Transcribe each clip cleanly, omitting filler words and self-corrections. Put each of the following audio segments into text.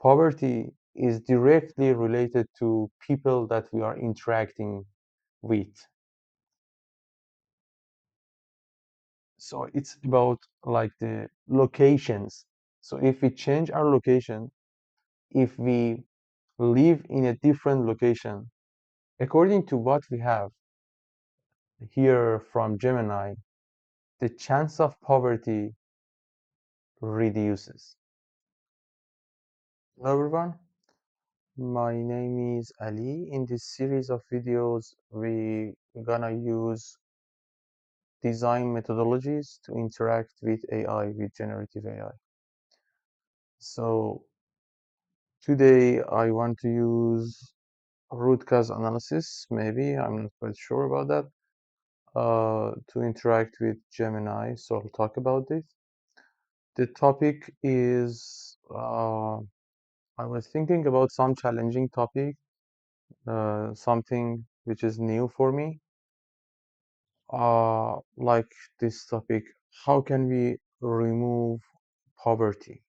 Poverty is directly related to people that we are interacting with. So it's about like the locations. So if we change our location, if we live in a different location, according to what we have here from Gemini, the chance of poverty reduces. Hello everyone, my name is Ali. In this series of videos, we gonna use design methodologies to interact with AI, with generative AI. So today I want to use root cause analysis, maybe, I'm not quite sure about that, to interact with Gemini. So I'll talk about this. The topic is, I was thinking about some challenging topic, something which is new for me, like this topic, how can we remove poverty?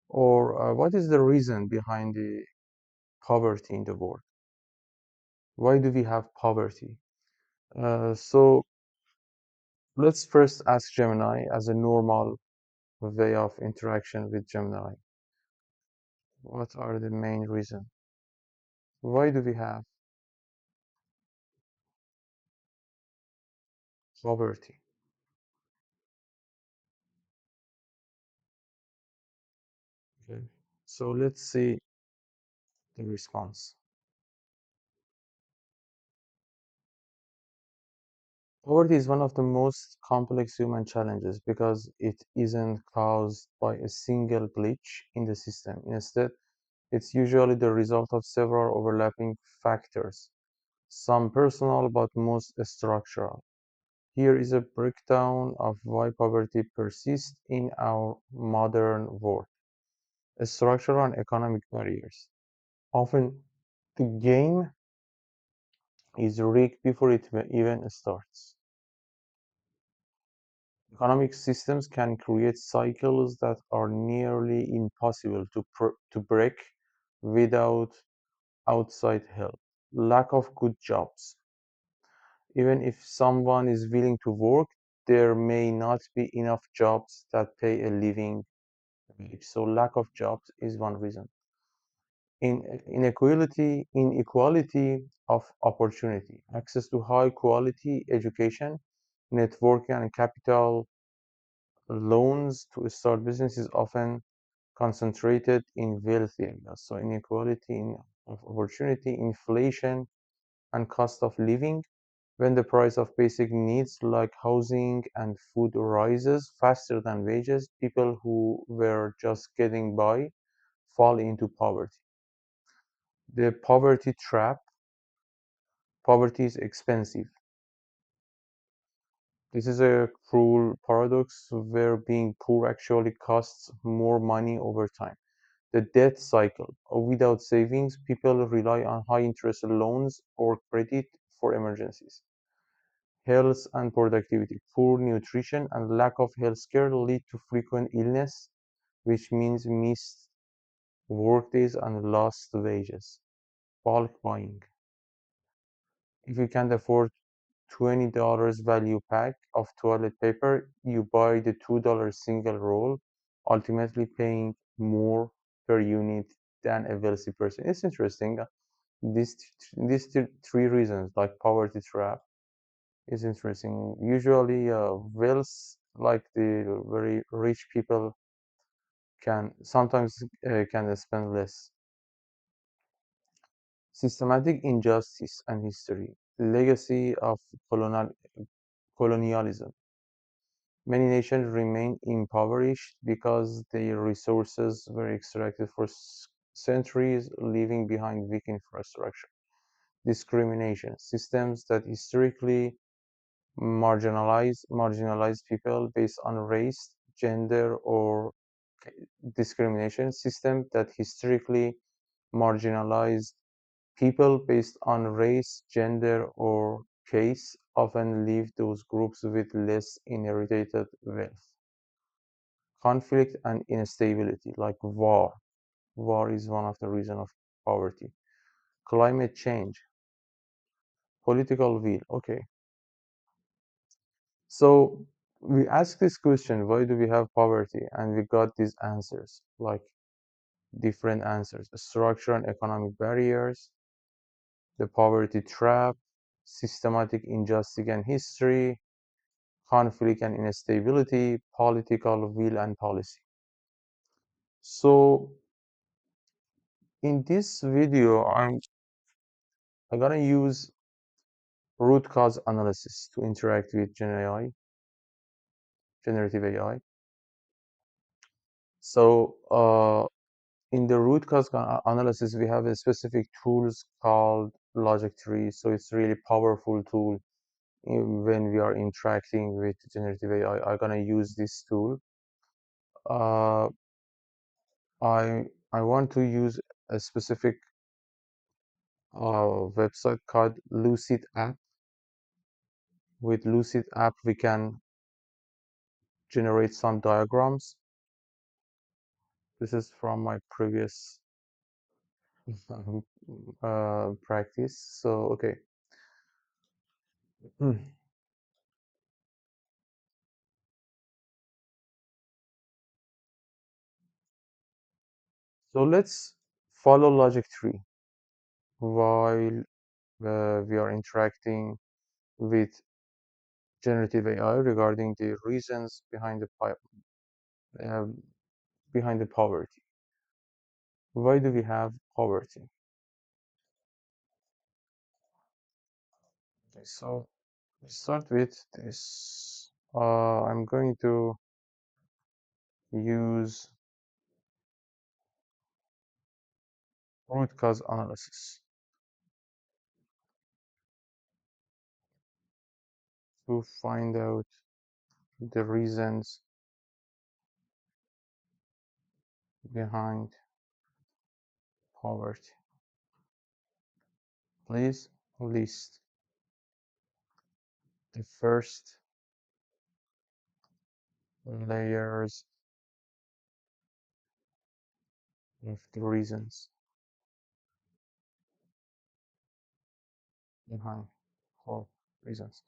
Or what is the reason behind the poverty in the world? Why do we have poverty? So let's first ask Gemini as a normal way of interaction with Gemini. What are the main reasons? Why do we have poverty? Okay. So let's see the response. Poverty is one of the most complex human challenges because it isn't caused by a single glitch in the system. Instead, it's usually the result of several overlapping factors, some personal but most structural. Here is a breakdown of why poverty persists in our modern world. Structural and economic barriers. Often, the game is rigged before it even starts. Economic systems can create cycles that are nearly impossible to break without outside help. Lack of good jobs. Even if someone is willing to work, there may not be enough jobs that pay a living wage. So lack of jobs is one reason. Inequality of opportunity. Access to high quality education, networking, and capital loans to start business is often concentrated in wealthy areas. So inequality of opportunity, inflation, and cost of living. When the price of basic needs like housing and food rises faster than wages, people who were just getting by fall into poverty. The poverty trap. Poverty is expensive. This is a cruel paradox where being poor actually costs more money over time. The debt cycle. Without savings, people rely on high interest loans or credit for emergencies. Health and productivity. Poor nutrition and lack of healthcare lead to frequent illness, which means missed workdays and lost wages. Bulk buying. If you can't afford $20 value pack of toilet paper, you buy the $2 single roll, ultimately paying more per unit than a wealthy person. It's interesting. These three reasons, like poverty trap, is interesting. Usually, wealth, like the very rich people, can sometimes can spend less. Systematic injustice and history, legacy of colonialism. Many nations remain impoverished because their resources were extracted for centuries, leaving behind weak infrastructure. Discrimination, systems that historically marginalize people based on race, gender, or discrimination, system that historically marginalized people based on race, gender, or caste often leave those groups with less inherited wealth. Conflict and instability, like war. War is one of the reasons of poverty. Climate change, political will. Okay, so we asked this question: why do we have poverty? And we got these answers, like different answers: structural and economic barriers, the poverty trap, systematic injustice and history, conflict and instability, political will and policy. So in this video, I'm gonna use root cause analysis to interact with generative AI. So in the root cause analysis, we have a specific tools called logic tree. So it's really powerful tool when we are interacting with generative AI. I'm gonna use this tool. Uh, I want to use a specific website called Lucid App. With Lucid App, we can generate some diagrams. This is from my previous practice. So okay. So let's follow logic tree while we are interacting with generative AI regarding the reasons uh, behind the poverty. Why do we have poverty? Okay, so we start with this. I'm going to use root cause analysis to find out the reasons behind poverty. Please list the first layers of the reasons behind all reasons.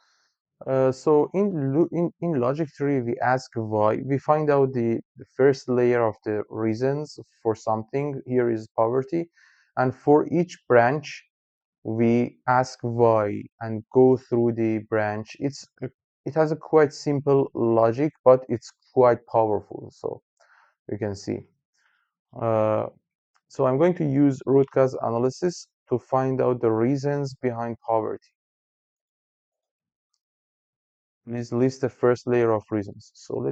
So in logic tree, we ask why. We find out the first layer of the reasons for something. Here is poverty, and for each branch, we ask why and go through the branch. It has a quite simple logic, but it's quite powerful. So you can see. Uh, so I'm going to use root cause analysis to find out the reasons behind poverty. Please list the first layer of reasons. So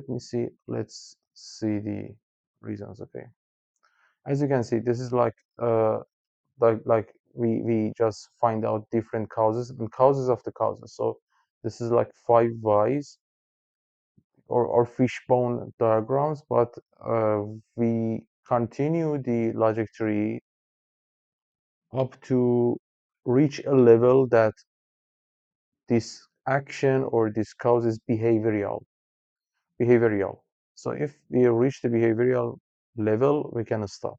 let's see the reasons. Okay. As you can see, this is like we just find out different causes and causes of the causes. So this is like five whys or fishbone diagrams, but we continue the logic tree up to reach a level that this action or this cause is behavioral. So if we reach the behavioral level, we can stop.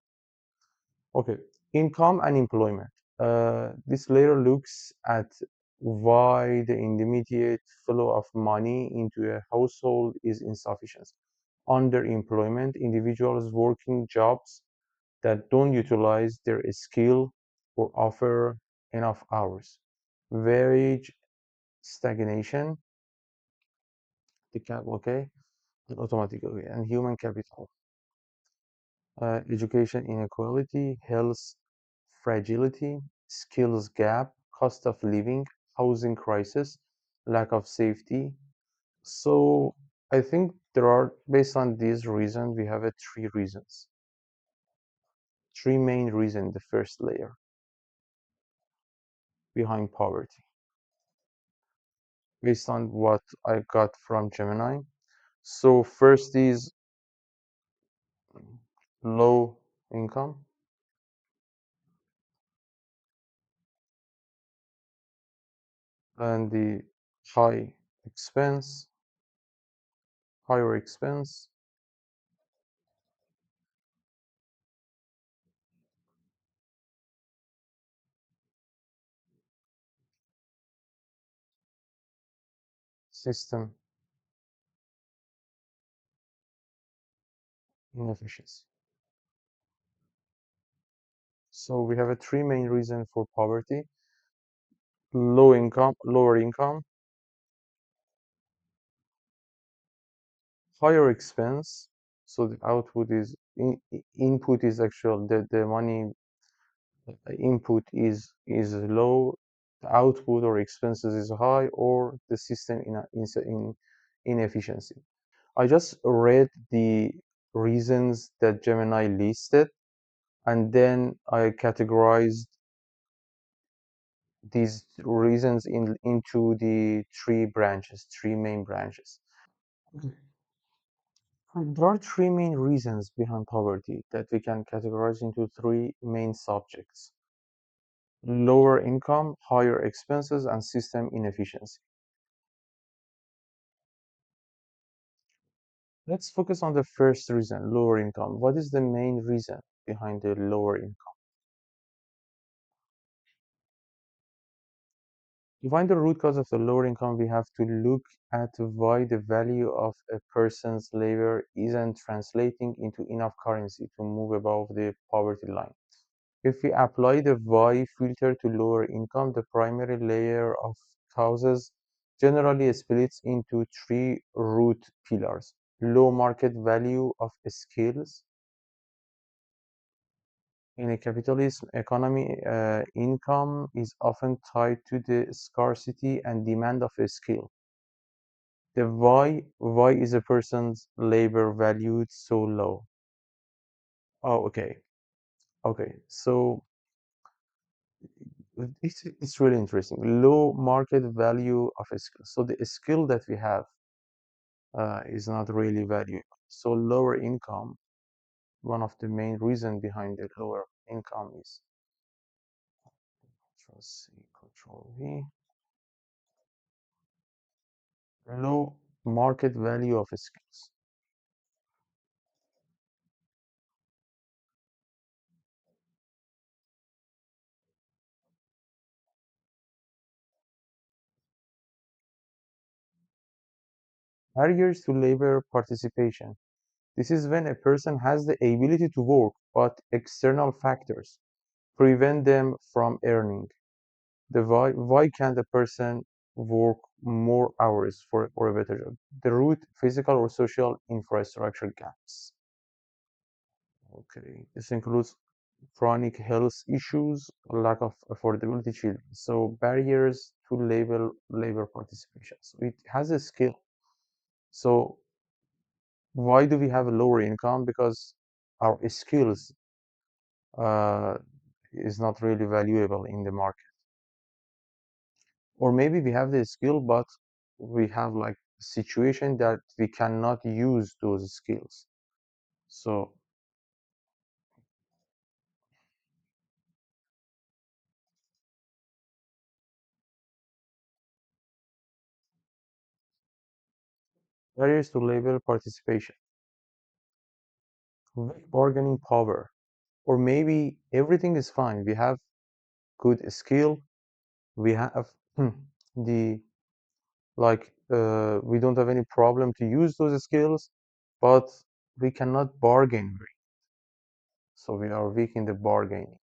Okay, income and employment. This layer looks at why the immediate flow of money into a household is insufficient. Underemployment, individuals working jobs that don't utilize their skill or offer enough hours. Wage stagnation, the cap, okay, automatically, and human capital. Education inequality, health fragility, skills gap, cost of living, housing crisis, lack of safety. So I think there are, based on these reasons, we have three reasons, three main reasons, the first layer behind poverty, based on what I got from Gemini. So first is low income, and the high expense, higher expense, system inefficiency. So we have a three main reasons for poverty: lower income, higher expense. So the output is input is actual the money input is low, the output or expenses is high, or the system in inefficiency. I just read the reasons that Gemini listed, and then I categorized these reasons into the three main branches. Okay. There are three main reasons behind poverty that we can categorize into three main subjects: lower income, higher expenses, and system inefficiency. Let's focus on the first reason, lower income. What is the main reason behind the lower income? To find the root cause of the lower income, we have to look at why the value of a person's labor isn't translating into enough currency to move above the poverty line. If we apply the why filter to lower income, the primary layer of causes generally splits into three root pillars: low market value of skills. In a capitalist economy, income is often tied to the scarcity and demand of a skill. The why is a person's labor valued so low? Oh, okay. So it's really interesting. Low market value of a skill. So the skill that we have is not really valuable. So lower income, one of the main reason behind the lower income is Control C, Control V. Low market value of skills. Barriers to labor participation. This is when a person has the ability to work, but external factors prevent them from earning. The why can't a person work more hours for or a better job? The root: physical or social infrastructure gaps. Okay, this includes chronic health issues, lack of affordability children. So barriers to labor participation. So it has a skill. So why do we have a lower income? Because our skills uh, is not really valuable in the market. Or maybe we have the skill, but we have like situation that we cannot use those skills. So barriers to labor participation, weak bargaining power, or maybe everything is fine. We have good skill. We have the we don't have any problem to use those skills, but we cannot bargain very. So we are weak in the bargaining.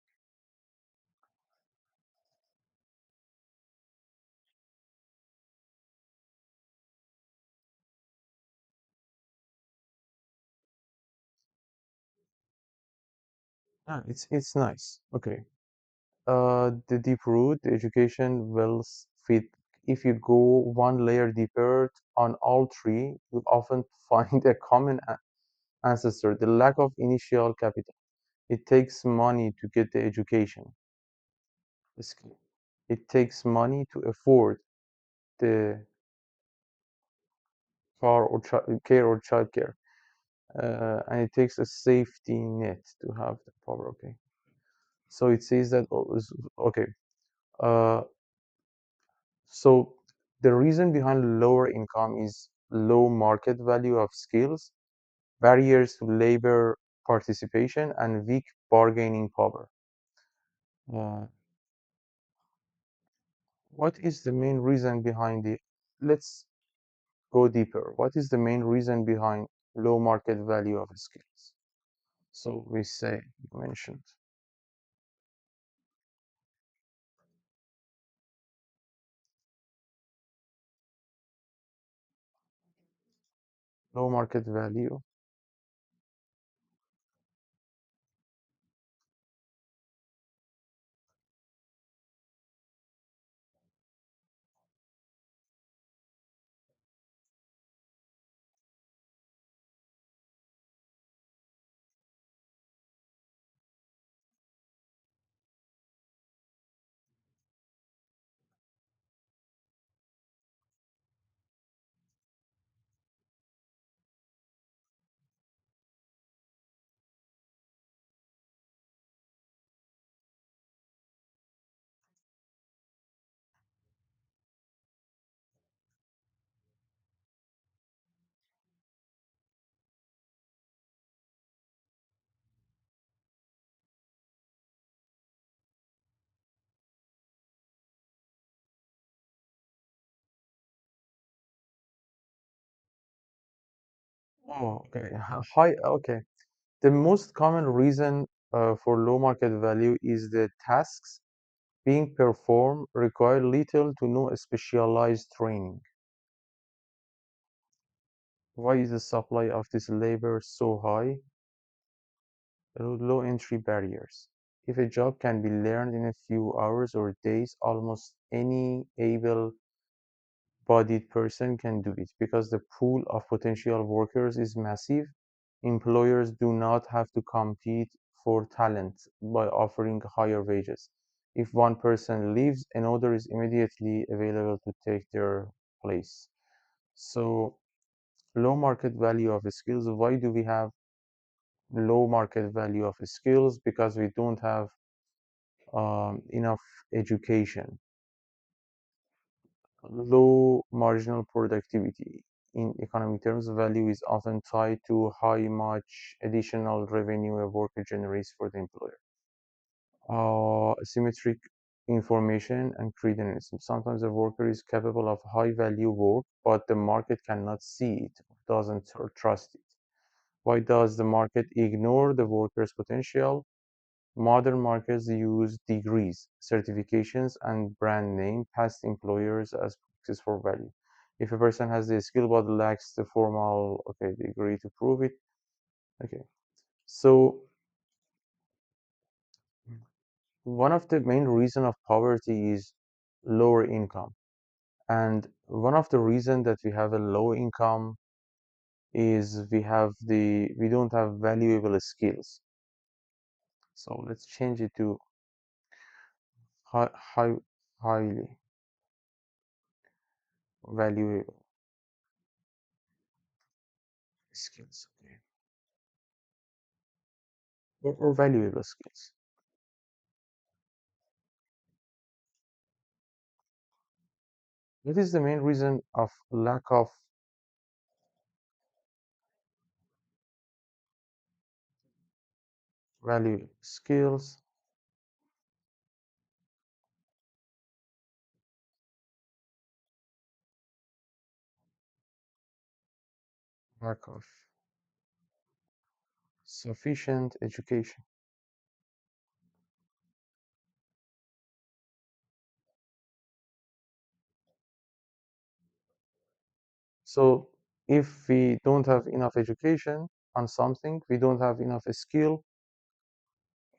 Ah, it's nice. Okay. The deep root, the education will fit. If you go one layer deeper on all three, you often find a common ancestor: the lack of initial capital. It takes money to get the education. Basically, it takes money to afford the car or care or childcare, and it takes a safety net to have the power. Okay, so it says that okay. Uh, so the reason behind lower income is low market value of skills, barriers to labor participation, and weak bargaining power. Uh, what is the main reason behind it? Let's go deeper. What is the main reason behind low market value of skills? So we say, you mentioned low market value. Oh, okay. High, okay. The most common reason for low market value is the tasks being performed require little to no specialized training. Why is the supply of this labor so high? Low entry barriers. If a job can be learned in a few hours or days, almost any able bodied person can do it. Because the pool of potential workers is massive, employers do not have to compete for talent by offering higher wages. If one person leaves, another is immediately available to take their place. So, low market value of skills. Why do we have low market value of skills? Because we don't have enough education. Low marginal productivity. In economic terms, value is often tied to how much additional revenue a worker generates for the employer. Asymmetric information and credentialism. Sometimes a worker is capable of high value work, but the market cannot see it, doesn't trust it. Why does the market ignore the worker's potential? Modern markets use degrees, certifications, and brand name past employers as proxies for value. If a person has the skill but lacks the formal degree to prove it, okay. So one of the main reason of poverty is lower income, and one of the reason that we have a low income is we don't have valuable skills. So let's change it to high, highly valuable skills. Okay. Or valuable skills. What is the main reason of lack of valuable skills? Lack of sufficient education. So if we don't have enough education on something, we don't have enough skill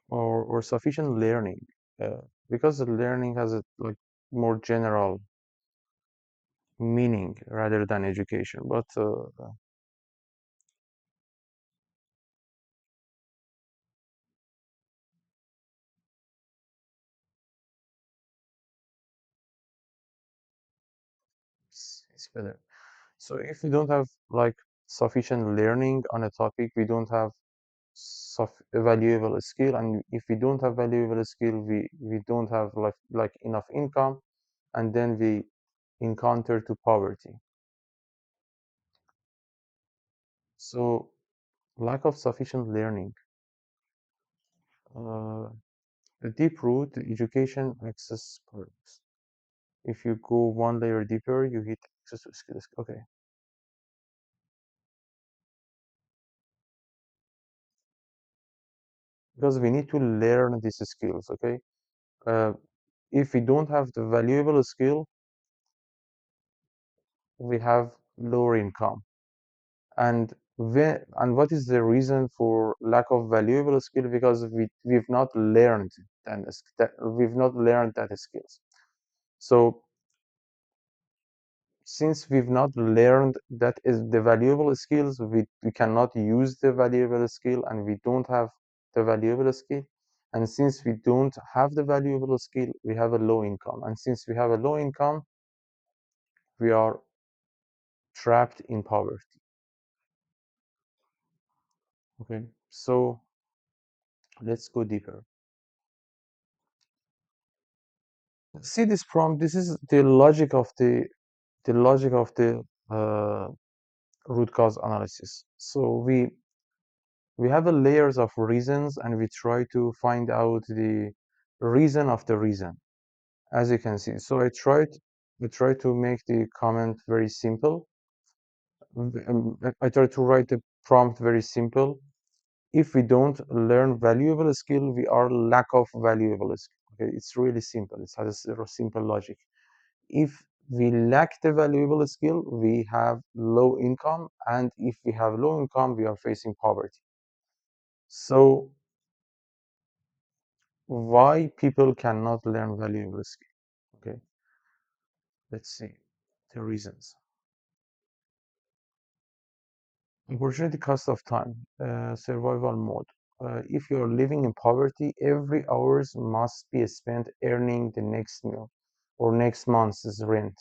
or sufficient learning, uh, because the learning has a like more general meaning rather than education. But it's better. So if we don't have like sufficient learning on a topic, we don't have valuable skill, and if we don't have valuable skill, we don't have like enough income, and then we encounter to poverty. So lack of sufficient learning. Uh, the deep root, the education access products. If you go one layer deeper, you hit access to skills. Okay. because we need to learn these skills. Okay, uh, if we don't have the valuable skill, we have lower income. And what is the reason for lack of valuable skill? Because we've not learned we've not learned that skills. So since we've not learned that is the valuable skills, we cannot use the valuable skill, and we don't have the valuable skill. And since we don't have the valuable skill, we have a low income. And since we have a low income, we are trapped in poverty. Okay, so let's go deeper. See this prompt. This is the logic of the uh, root cause analysis. So we have a layers of reasons, and we try to find out the reason of the reason, as you can see. So I tried to make the comment very simple. I try to write the prompt very simple. If we don't learn valuable skill, we are lack of valuable skill. Okay, it's really simple. It has a simple logic. If we lack the valuable skill, we have low income, and if we have low income, we are facing poverty. So why people cannot learn valuable skill? Okay, let's see the reasons. Opportunity cost of time, survival mode. If you're living in poverty, every hours must be spent earning the next meal or next month's rent.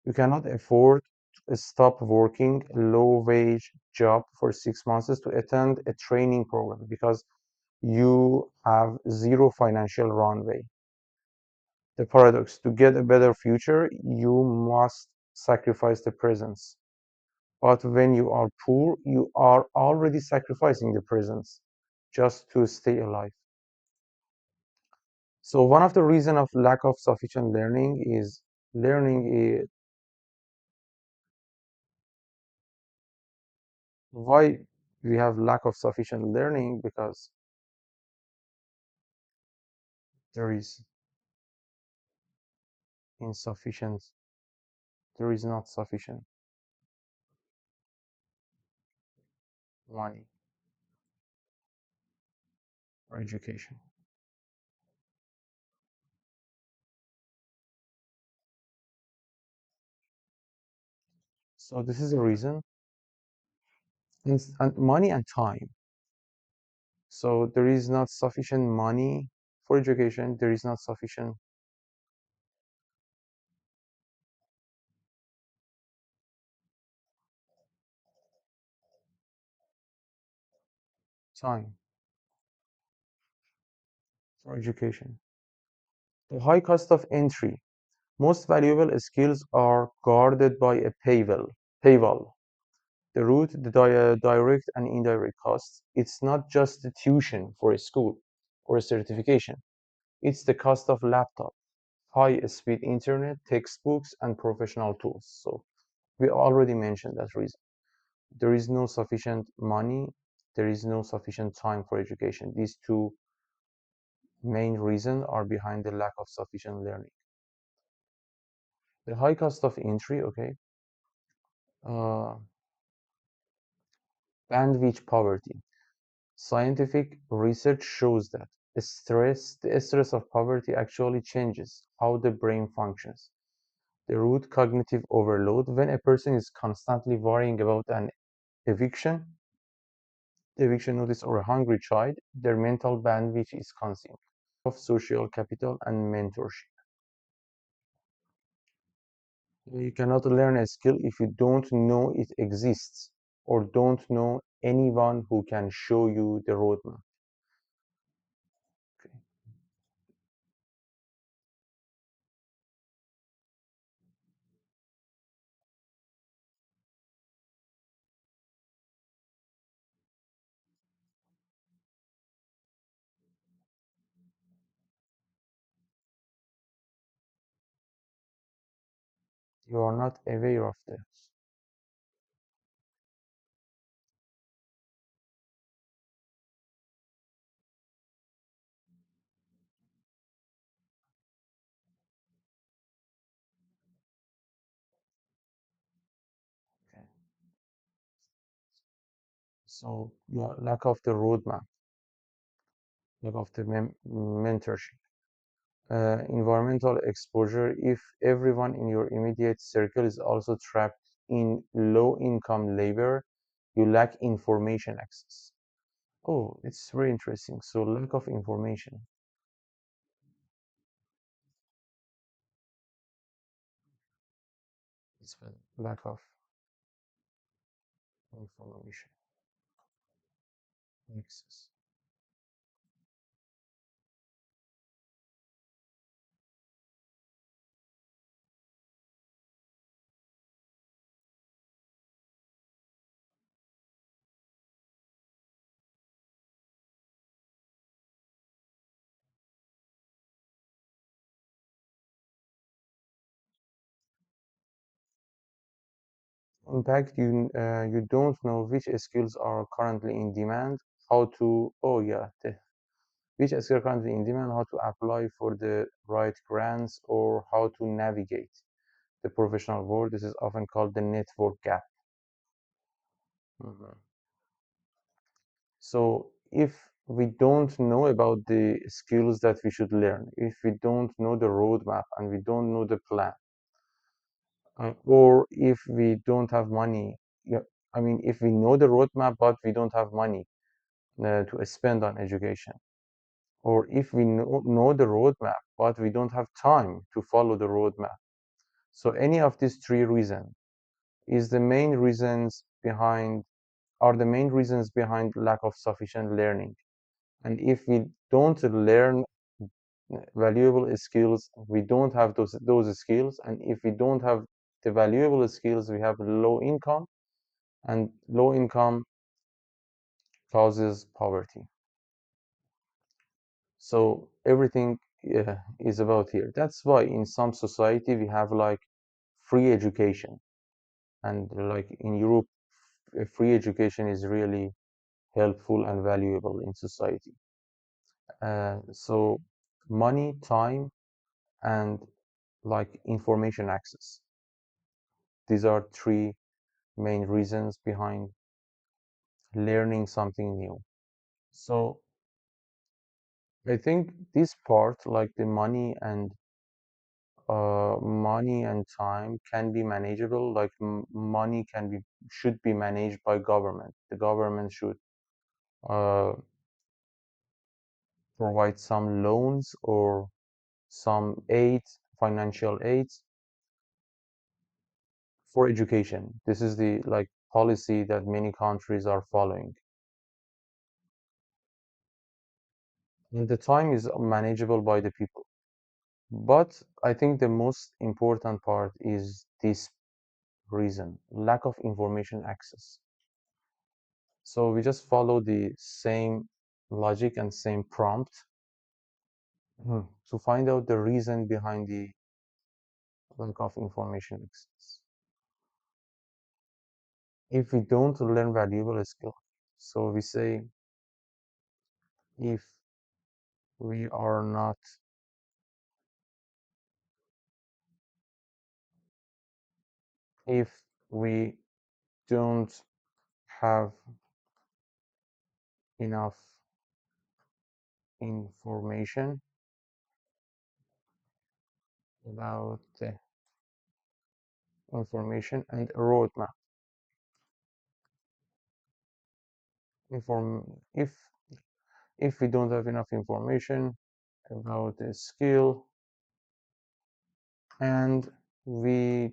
You cannot afford to stop working a low wage job for 6 months to attend a training program because you have zero financial runway. The paradox: to get a better future, you must sacrifice the presence. But when you are poor, you are already sacrificing the presence just to stay alive. So one of the reasons of lack of sufficient learning is learning. Why we have lack of sufficient learning? Because there is insufficient, there is not sufficient money for education. So this is a reason. And money and time. So there is not sufficient money for education. There is not sufficient time for education. The high cost of entry. Most valuable skills are guarded by a paywall. The root, the direct and indirect costs. It's not just the tuition for a school or a certification. It's the cost of laptop, high-speed internet, textbooks, and professional tools. So we already mentioned that reason. There is no sufficient money. There is no sufficient time for education. These two main reasons are behind the lack of sufficient learning. The high cost of entry, okay, uh, bandwidth poverty. Scientific research shows that the stress of poverty actually changes how the brain functions. The root cognitive overload: when a person is constantly worrying about an eviction, eviction notice, or a hungry child, their mental bandwidth is consumed. Of social capital and mentorship. You cannot learn a skill if you don't know it exists or don't know anyone who can show you the roadmap. Okay. You are not aware of this. So yeah, lack of the roadmap, lack of the mentorship. Environmental exposure. If everyone in your immediate circle is also trapped in low income labor, you lack information access. Oh, it's very interesting. So lack of information. It's a lack of information access. Impact, you don't know which skills are currently in demand, how to, oh yeah, which skills are currently in demand, how to apply for the right grants, or how to navigate the professional world. This is often called the network gap. Mhm. So if we don't know about the skills that we should learn, if we don't know the roadmap and we don't know the plan, or if we don't have money, yeah, I mean, if we know the roadmap but we don't have money to spend on education, or if we know the roadmap but we don't have time to follow the roadmap. So any of these three reasons is the main reasons behind are the main reasons behind lack of sufficient learning. And if we don't learn valuable skills, we don't have those skills. And if we don't have the valuable skills, we have low income, and low income causes poverty. So everything is about here. That's why in some society we have like free education, and like in Europe, free education is really helpful and valuable in society. So money, time, and like information access. These are three main reasons behind learning something new. So I think this part, like the money and time, can be manageable. Like money should be managed by government. The government should uh, provide some loans or some aid, financial aids for education. This is the like policy that many countries are following. And the time is manageable by the people. But I think the most important part is this reason, lack of information access. So we just follow the same logic and same prompt to find out the reason behind the lack of information access. If we don't learn valuable skill, so we say if we are not, if we don't have enough information about the information and roadmap. Inform if we don't have enough information about the skill, and we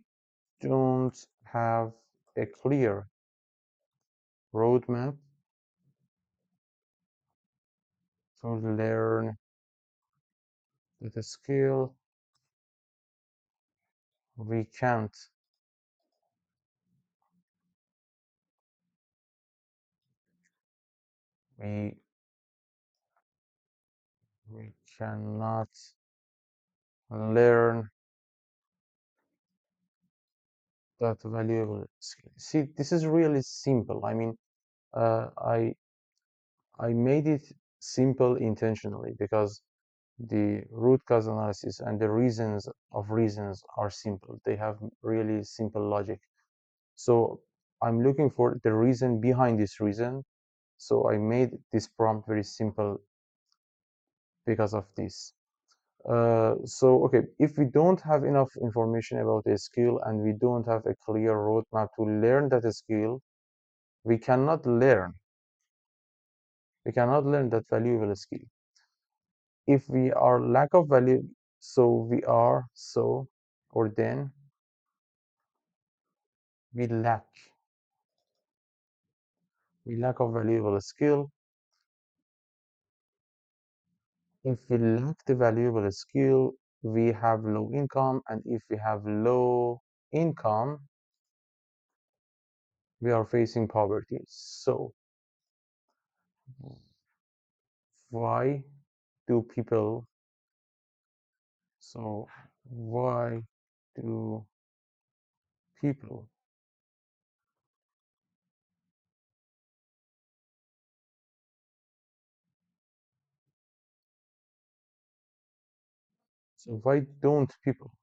don't have a clear roadmap to learn the skill, we can't we we cannot learn that valuable skill. See, this is really simple. I mean, uh, I I made it simple intentionally because the root cause analysis and the reasons of reasons are simple. They have really simple logic. So I'm looking for the reason behind this reason, So I made this prompt very simple because of this. So, okay, if we don't have enough information about a skill and we don't have a clear roadmap to learn that skill, we cannot learn. We cannot learn that valuable skill. If we are lack of value, so we are so, or then we lack. We lack of valuable skill. If we lack the valuable skill, we have low income, and if we have low income, we are facing poverty. So why do people, so why do people, so why don't people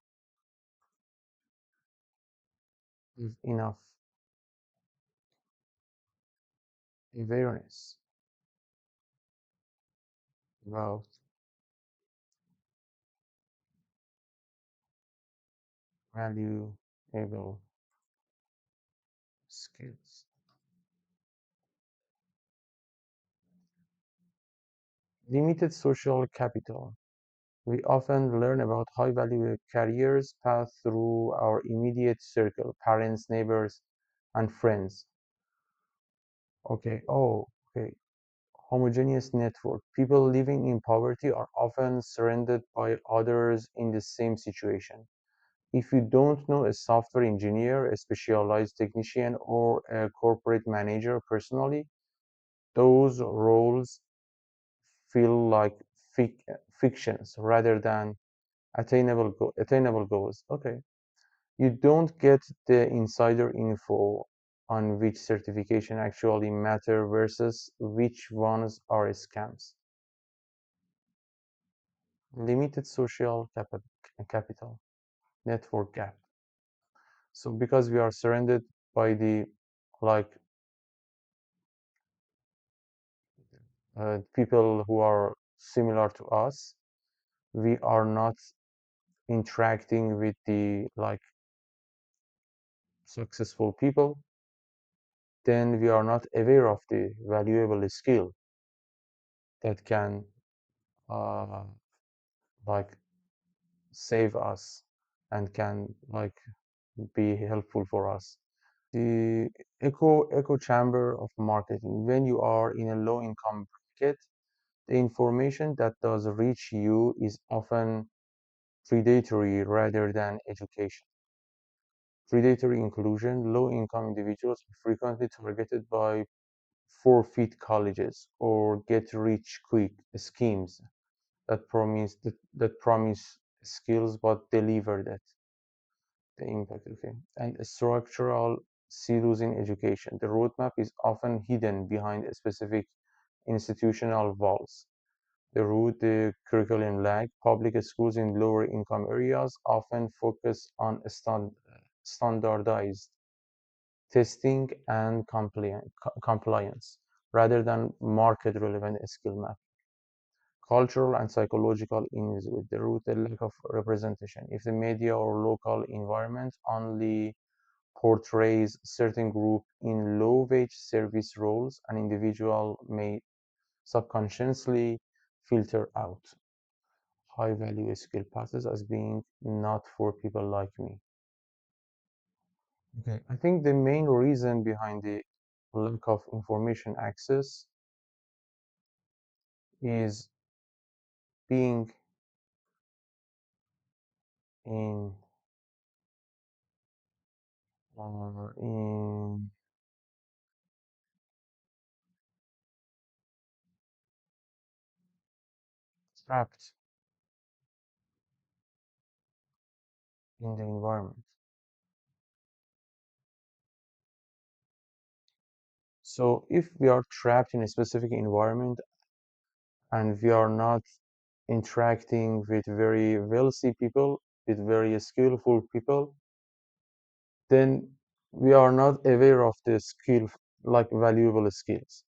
have enough awareness about valuable skills? Limited social capital. We often learn about high value careers path through our immediate circle, parents, neighbors, and friends. Okay, oh, okay. Homogeneous network. People living in poverty are often surrounded by others in the same situation. If you don't know a software engineer, a specialized technician, or a corporate manager personally, those roles feel like fictions rather than attainable goals. Okay. You don't get the insider info on which certification actually matter versus which ones are scams. Limited social capital, network gap. So because we are surrounded by the like people who are similar to us, we are not interacting with the like successful people, then we are not aware of the valuable skill that can uh, like save us and can like be helpful for us. The echo chamber of marketing. When you are in a low income bracket, the information that does reach you is often predatory rather than education. Predatory inclusion. Low income individuals are frequently targeted by forfeit colleges or get rich quick schemes that promise skills but deliver that the impact. Okay, and structural silos in education. The roadmap is often hidden behind a specific institutional walls. The curriculum lag. Public schools in lower income areas often focus on standardized testing and compliance rather than market relevant skill map. Cultural and psychological invisibility. The root, the lack of representation. If the media or local environment only portrays certain group in low-wage service roles, an individual may subconsciously filter out high-value skill paths as being not for people like me. Okay, I think the main reason behind the lack of information access is being in in trapped in the environment. So if we are trapped in a specific environment and we are not interacting with very wealthy people, with very skillful people, then we are not aware of the skill, like valuable skills.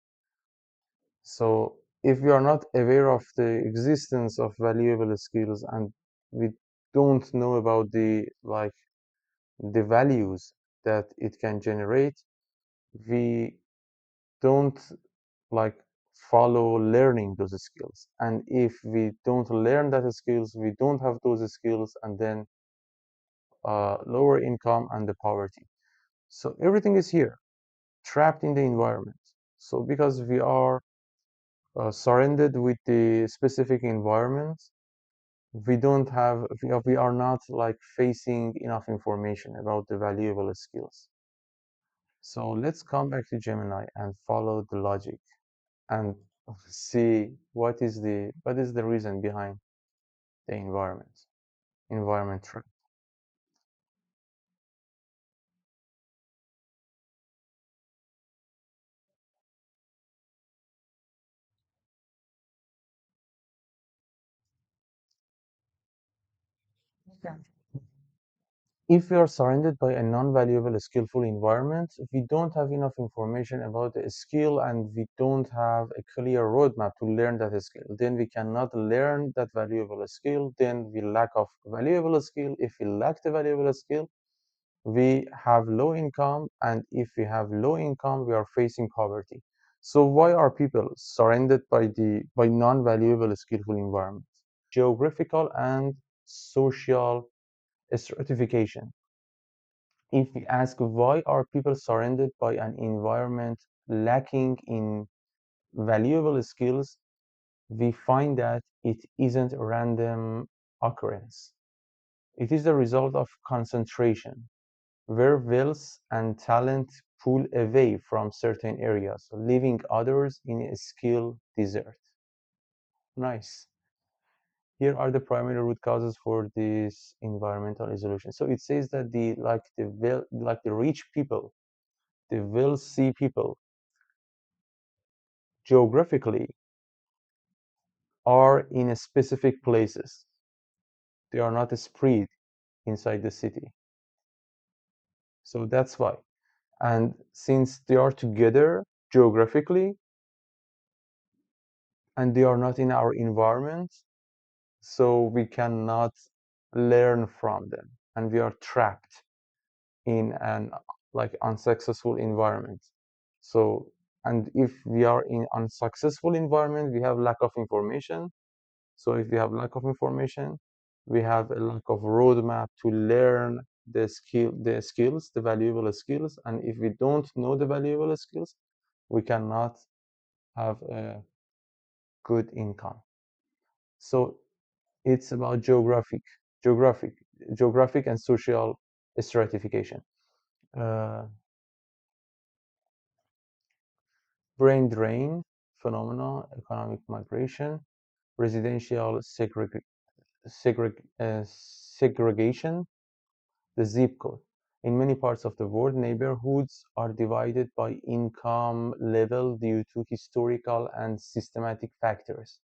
So if we are not aware of the existence of valuable skills and we don't know about the values that it can generate, we don't like follow learning those skills. And if we don't learn that skills, we don't have those skills, and then lower income and the poverty. So everything is here, trapped in the environment. So because we are surrounded with the specific environment, we are not like facing enough information about the valuable skills. So let's come back to Gemini and follow the logic and see what is the reason behind the environment trap. If we are surrounded by a non-valuable skillful environment, we don't have enough information about the skill and we don't have a clear roadmap to learn that skill. Then we cannot learn that valuable skill. Then we lack of valuable skill. If we lack the valuable skill, we have low income, and if we have low income, we are facing poverty. So why are people surrounded by non-valuable skillful environments? Geographical and social stratification. If we ask why are people surrounded by an environment lacking in valuable skills, we find that it isn't a random occurrence. It is the result of concentration, where wealth and talent pull away from certain areas, leaving others in a skill desert. Nice. Here are the primary root causes for this environmental isolation. So it says that the rich people, the wealthy people, geographically are in specific places. They are not spread inside the city. So that's why. And since they are together geographically and they are not in our environment, so we cannot learn from them and we are trapped in an like unsuccessful environment. So, and if we are in unsuccessful environment, we have lack of information. So if we have lack of information, we have a lack of roadmap to learn the skills, the valuable skills. And if we don't know the valuable skills, we cannot have a good income. So it's about geographic, geographic and social stratification. Uh, Brain drain phenomena, economic migration, residential segregation, the zip code. In many parts of the world, neighborhoods are divided by income level due to historical and systematic factors.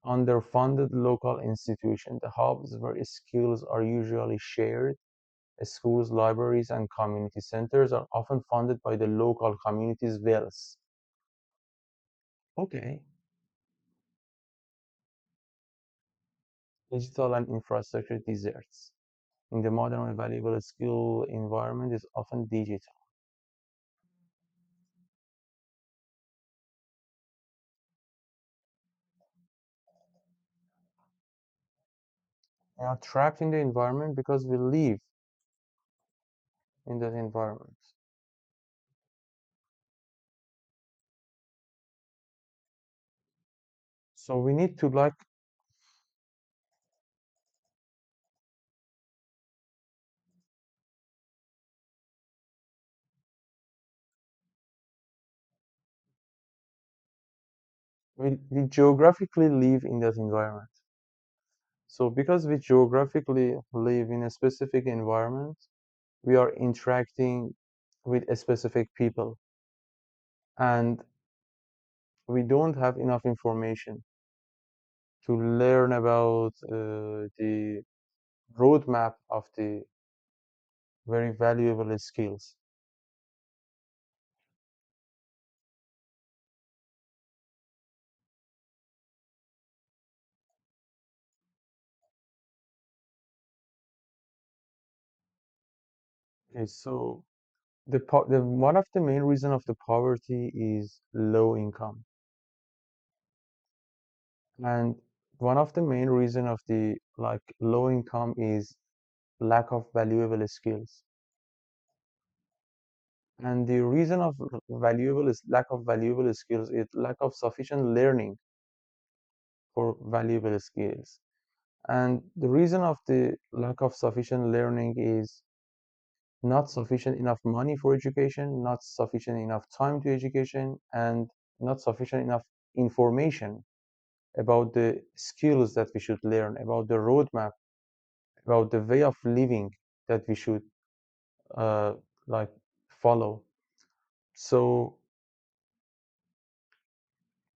Underfunded local institutions, the hubs where skills are usually shared, schools, libraries, and community centers are often funded by the local community's wealth. Okay. Digital and infrastructure deserts. In the modern and valuable skill environment is often digital. We are trapped in the environment because we live in that environment. So we need to we geographically live in that environment. So because we geographically live in a specific environment, we are interacting with a specific people and we don't have enough information to learn about the roadmap of the very valuable skills. Okay, so the one of the main reason of the poverty is low income, and one of the main reason of the like low income is lack of valuable skills. And the reason of valuable is lack of valuable skills is lack of sufficient learning for valuable skills. And the reason of the lack of sufficient learning is not sufficient enough money for education, not sufficient enough time to education, and not sufficient enough information about the skills that we should learn, about the roadmap, about the way of living that we should uh, like follow. So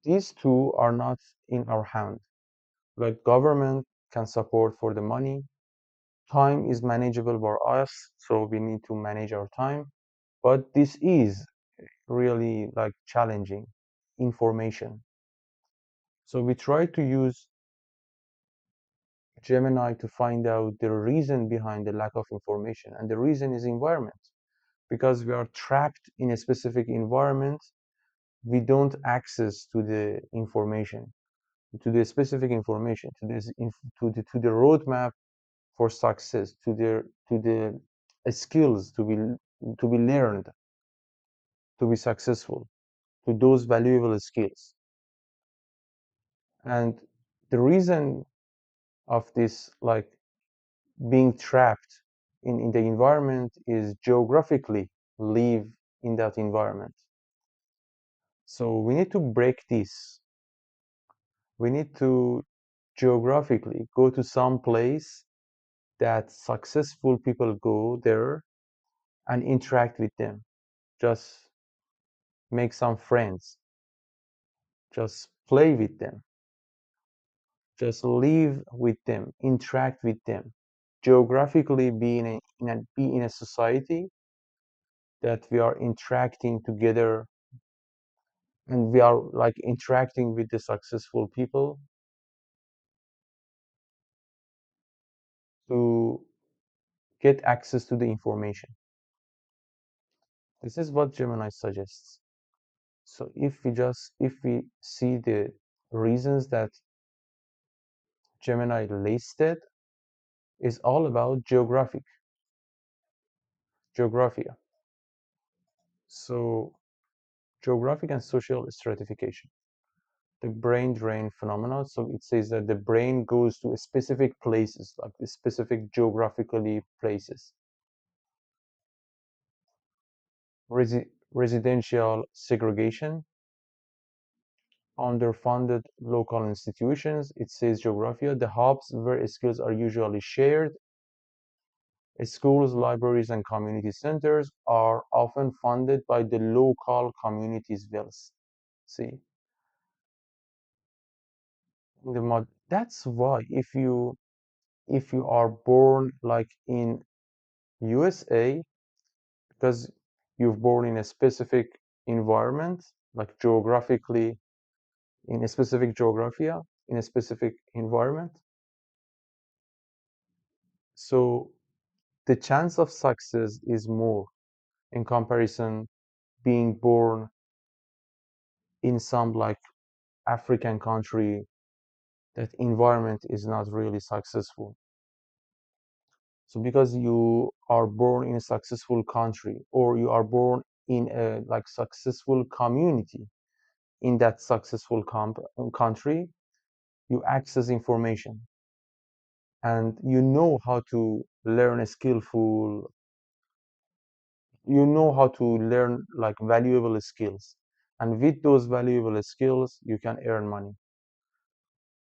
these two are not in our hand. Like government can support for the money. Time is manageable for us, so we need to manage our time. But this is really like challenging information. So we try to use Gemini to find out the reason behind the lack of information. And the reason is environment. Because we are trapped in a specific environment, we don't access to the information, to the specific information, to this to the roadmap for success, to the skills to be learned to be successful, to those valuable skills. And the reason of this like being trapped in the environment is geographically live in that environment. So we need to break this. We need to geographically go to some place that successful people go there and interact with them. Just make some friends. Just play with them. Just live with them. Interact with them. Geographically be in a society that we are interacting together and we are like interacting with the successful people to get access to the information. This is what Gemini suggests. So if we see the reasons that Gemini listed is all about geographia. So geographic and social stratification. The brain drain phenomenon. So it says that the brain goes to specific places, like the specific geographically places. Residential segregation, underfunded local institutions. It says geographia, the hubs where skills are usually shared. Schools, libraries, and community centers are often funded by the local community's wealth. See, that's why if you are born like in USA, because you've born in a specific environment, like geographically in a specific geographia, in a specific environment. So the chance of success is more in comparison being born in some like African country that environment is not really successful. So because you are born in a successful country or you are born in a like successful community in that successful country, you access information and you know how to learn a skillful, you know how to learn like valuable skills. And with those valuable skills, you can earn money.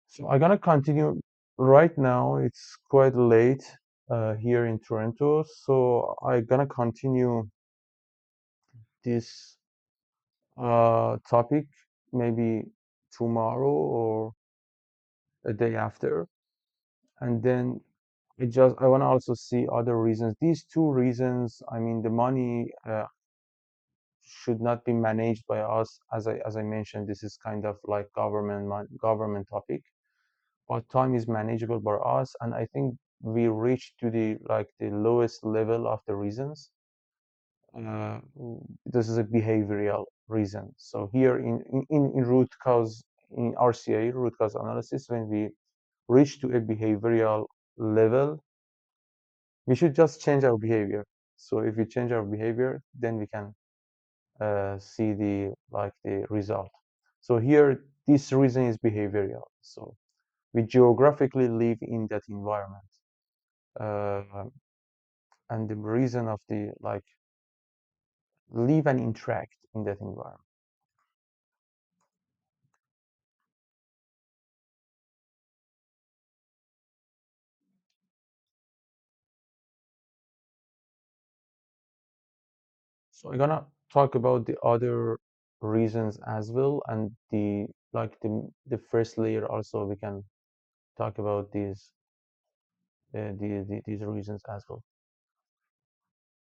So I'm gonna continue right now. It's quite late here in Toronto, so I'm gonna continue this topic maybe tomorrow or a day after, and then I want to also see other reasons. These two reasons, I mean, the money should not be managed by us. As I mentioned, this is kind of like government topic, but time is manageable by us, and I think we reached to the like the lowest level of the reasons. uh, this is a behavioral reason. So here in root cause, in RCA, root cause analysis, when we reach to a behavioral level, we should just change our behavior. So if we change our behavior, then we can see the the result. So here, this reason is behavioral. So we geographically live in that environment, uh, and the reason of the live and interact in that environment. So I'm gonna talk about the other reasons as well, and the first layer also we can talk about these reasons as well.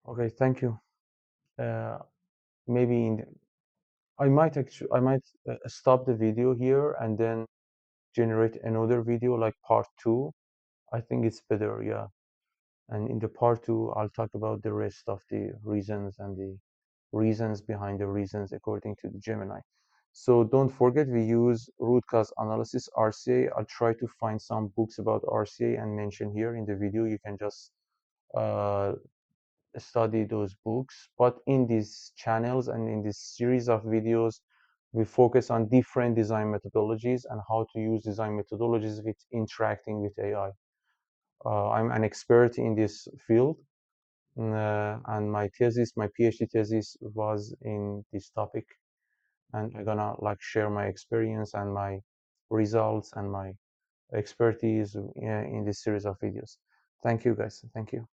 Okay, thank you. Uh, maybe I might stop the video here and then generate another video like part two. I think it's better, yeah. And in the part two, I'll talk about the rest of the reasons and the reasons behind the reasons according to the Gemini. So don't forget, we use root cause analysis, RCA. I'll try to find some books about RCA and mention here in the video. You can just uh, study those books. But in these channels and in this series of videos, we focus on different design methodologies and how to use design methodologies with interacting with AI. I'm an expert in this field, and my thesis, my PhD thesis, was in this topic, and I'm gonna share my experience and my results and my expertise in this series of videos. Thank you, guys. Thank you.